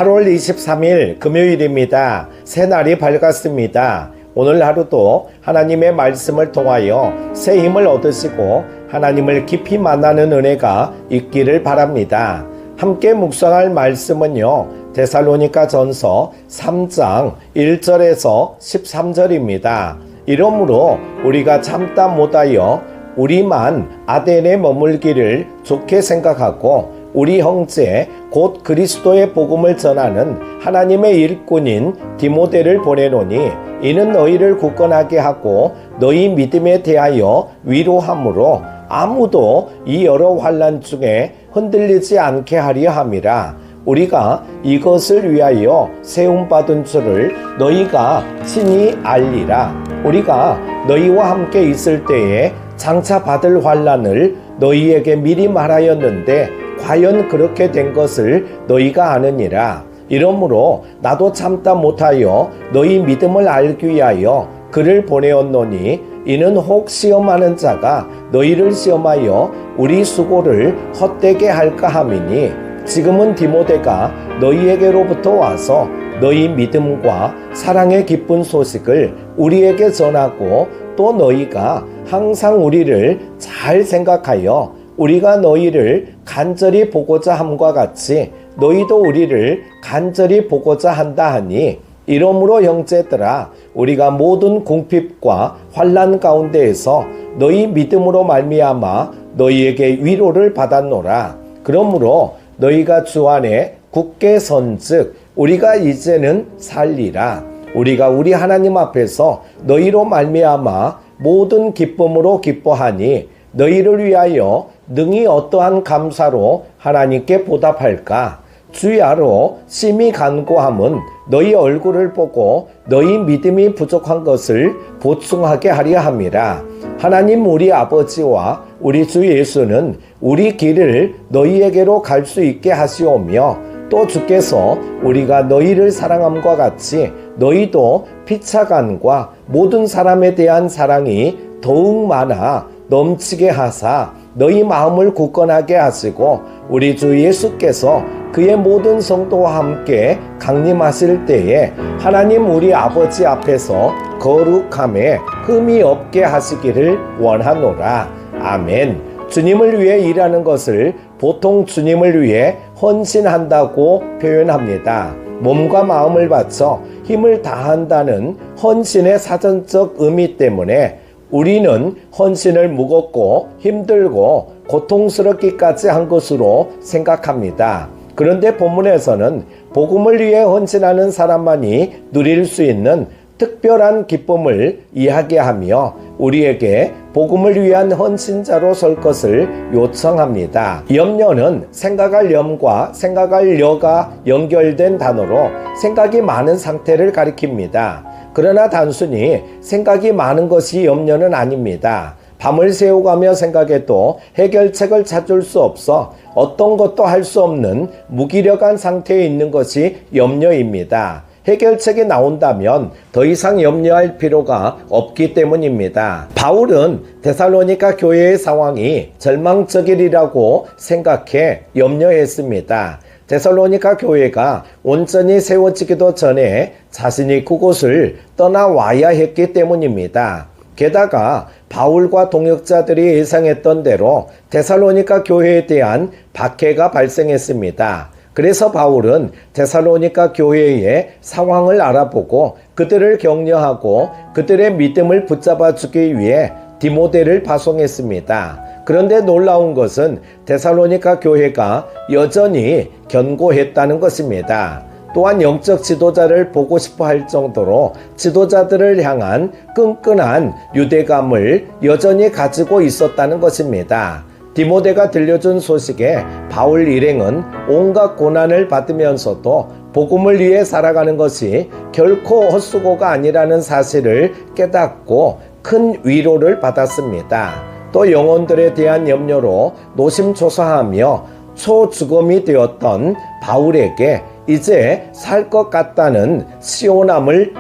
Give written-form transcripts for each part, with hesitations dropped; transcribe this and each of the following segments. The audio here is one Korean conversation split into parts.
8월 23일 금요일입니다. 새날이 밝았습니다. 오늘 하루도 하나님의 말씀을 통하여 새 힘을 얻으시고 하나님을 깊이 만나는 은혜가 있기를 바랍니다. 함께 묵상할 말씀은요, 데살로니가 전서 3장 1절에서 13절입니다. 이러므로 우리가 참다 못하여 우리만 아덴에 머물기를 좋게 생각하고 우리 형제 곧 그리스도의 복음을 전하는 하나님의 일꾼인 디모데를 보내노니 이는 너희를 굳건하게 하고 너희 믿음에 대하여 위로함으로 아무도 이 여러 환난 중에 흔들리지 않게 하려 함이라. 우리가 이것을 위하여 세움받은 줄을 너희가 친히 알리라. 우리가 너희와 함께 있을 때에 장차 받을 환난을 너희에게 미리 말하였는데 과연 그렇게 된 것을 너희가 아느니라. 이러므로 나도 참다 못하여 너희 믿음을 알기 위하여 그를 보내었노니 이는 혹 시험하는 자가 너희를 시험하여 우리 수고를 헛되게 할까 함이니 지금은 디모데가 너희에게로부터 와서 너희 믿음과 사랑의 기쁜 소식을 우리에게 전하고 또 너희가 항상 우리를 잘 생각하여 우리가 너희를 간절히 보고자 함과 같이 너희도 우리를 간절히 보고자 한다 하니 이러므로 형제들아 우리가 모든 궁핍과 환난 가운데에서 너희 믿음으로 말미암아 너희에게 위로를 받았노라. 그러므로 너희가 주 안에 굳게 선즉 우리가 이제는 살리라. 우리가 우리 하나님 앞에서 너희로 말미암아 모든 기쁨으로 기뻐하니 너희를 위하여 능히 어떠한 감사로 하나님께 보답할까? 주야로 심히 간구함은 너희 얼굴을 보고 너희 믿음이 부족한 것을 보충하게 하려 함이라. 하나님 우리 아버지와 우리 주 예수는 우리 길을 너희에게로 갈 수 있게 하시오며 또 주께서 우리가 너희를 사랑함과 같이 너희도 피차간과 모든 사람에 대한 사랑이 더욱 많아 넘치게 하사 너희 마음을 굳건하게 하시고 우리 주 예수께서 그의 모든 성도와 함께 강림하실 때에 하나님 우리 아버지 앞에서 거룩함에 흠이 없게 하시기를 원하노라. 아멘. 주님을 위해 일하는 것을 보통 주님을 위해 헌신한다고 표현합니다. 몸과 마음을 바쳐 힘을 다한다는 헌신의 사전적 의미 때문에 우리는 헌신을 무겁고 힘들고 고통스럽기까지 한 것으로 생각합니다. 그런데 본문에서는 복음을 위해 헌신하는 사람만이 누릴 수 있는 특별한 기쁨을 이야기하며 우리에게 복음을 위한 헌신자로 설 것을 요청합니다. 염려는 생각할 염과 생각할 려가 연결된 단어로 생각이 많은 상태를 가리킵니다. 그러나 단순히 생각이 많은 것이 염려는 아닙니다. 밤을 새워가며 생각해도 해결책을 찾을 수 없어 어떤 것도 할 수 없는 무기력한 상태에 있는 것이 염려입니다. 해결책이 나온다면 더 이상 염려할 필요가 없기 때문입니다. 바울은 데살로니가 교회의 상황이 절망적이라고 생각해 염려했습니다. 데살로니가 교회가 온전히 세워지기도 전에 자신이 그곳을 떠나와야 했기 때문입니다. 게다가 바울과 동역자들이 예상했던 대로 데살로니가 교회에 대한 박해가 발생했습니다. 그래서 바울은 데살로니가 교회의 상황을 알아보고 그들을 격려하고 그들의 믿음을 붙잡아 주기 위해 디모데를 파송했습니다. 그런데 놀라운 것은 데살로니가 교회가 여전히 견고했다는 것입니다. 또한 영적 지도자를 보고 싶어 할 정도로 지도자들을 향한 끈끈한 유대감을 여전히 가지고 있었다는 것입니다. 디모데가 들려준 소식에 바울 일행은 온갖 고난을 받으면서도 복음을 위해 살아가는 것이 결코 헛수고가 아니라는 사실을 깨닫고 큰 위로를 받았습니다. 또 영혼들에 대한 염려로 노심초사하며 초죽음이 되었던 바울에게 이제 살 것 같다는 시원함을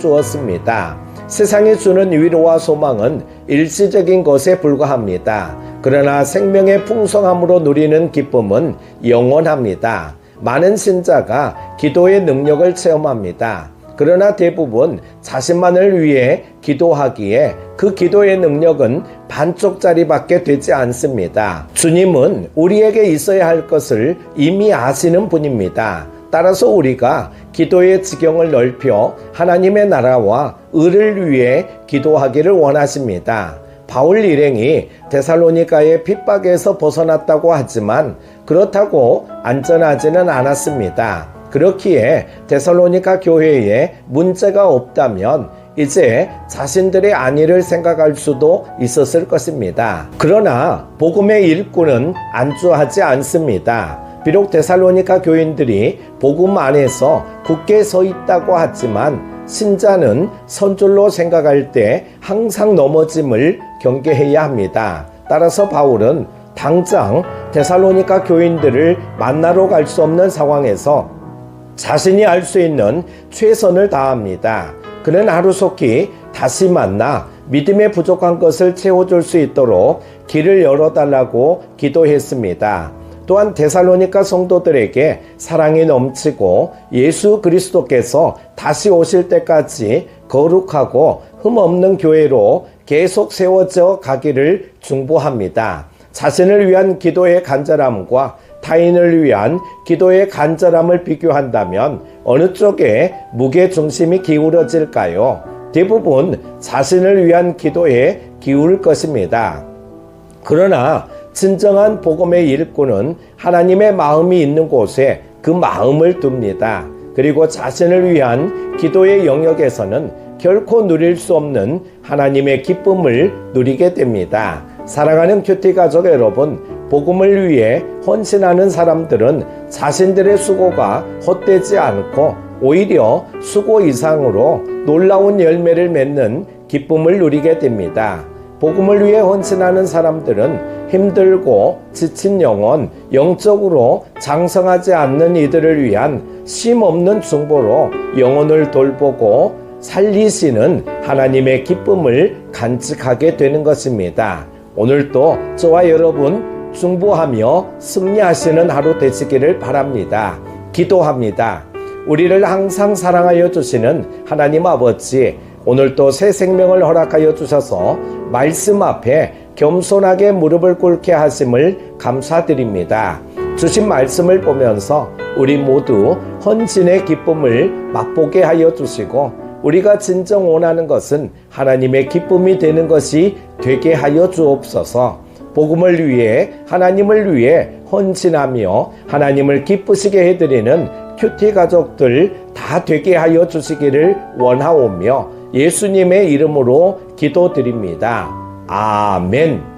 안겨주었습니다. 세상이 주는 위로와 소망은 일시적인 것에 불과합니다. 그러나 생명의 풍성함으로 누리는 기쁨은 영원합니다. 많은 신자가 기도의 능력을 체험합니다. 그러나 대부분 자신만을 위해 기도하기에 그 기도의 능력은 반쪽짜리밖에 되지 않습니다. 주님은 우리에게 있어야 할 것을 이미 아시는 분입니다. 따라서 우리가 기도의 지경을 넓혀 하나님의 나라와 의를 위해 기도하기를 원하십니다. 바울 일행이 데살로니가의 핍박에서 벗어났다고 하지만 그렇다고 안전하지는 않았습니다. 그렇기에 데살로니가 교회에 문제가 없다면 이제 자신들의 안위를 생각할 수도 있었을 것입니다. 그러나 복음의 일꾼은 안주하지 않습니다. 비록 데살로니가 교인들이 복음 안에서 굳게 서 있다고 하지만 신자는 선줄로 생각할 때 항상 넘어짐을 경계해야 합니다. 따라서 바울은 당장 데살로니가 교인들을 만나러 갈 수 없는 상황에서 자신이 할 수 있는 최선을 다합니다. 그는 하루속히 다시 만나 믿음에 부족한 것을 채워줄 수 있도록 길을 열어달라고 기도했습니다. 또한 데살로니가 성도들에게 사랑이 넘치고 예수 그리스도께서 다시 오실 때까지 거룩하고 흠없는 교회로 계속 세워져 가기를 중보합니다. 자신을 위한 기도의 간절함과 타인을 위한 기도의 간절함을 비교한다면 어느 쪽에 무게중심이 기울어질까요? 대부분 자신을 위한 기도에 기울을 것입니다. 그러나 진정한 복음의 일꾼은 하나님의 마음이 있는 곳에 그 마음을 둡니다. 그리고 자신을 위한 기도의 영역에서는 결코 누릴 수 없는 하나님의 기쁨을 누리게 됩니다. 사랑하는 큐티 가족 여러분, 복음을 위해 헌신하는 사람들은 자신들의 수고가 헛되지 않고 오히려 수고 이상으로 놀라운 열매를 맺는 기쁨을 누리게 됩니다. 복음을 위해 헌신하는 사람들은 힘들고 지친 영혼, 영적으로 장성하지 않는 이들을 위한 쉼없는 중보로 영혼을 돌보고 살리시는 하나님의 기쁨을 간직하게 되는 것입니다. 오늘도 저와 여러분 중보하며 승리하시는 하루 되시기를 바랍니다. 기도합니다. 우리를 항상 사랑하여 주시는 하나님 아버지, 오늘도 새 생명을 허락하여 주셔서 말씀 앞에 겸손하게 무릎을 꿇게 하심을 감사드립니다. 주신 말씀을 보면서 우리 모두 헌신의 기쁨을 맛보게 하여 주시고 우리가 진정 원하는 것은 하나님의 기쁨이 되는 것이 되게 하여 주옵소서. 복음을 위해 하나님을 위해 헌신하며 하나님을 기쁘시게 해드리는 큐티 가족들 다 되게 하여 주시기를 원하오며 예수님의 이름으로 기도드립니다. 아멘.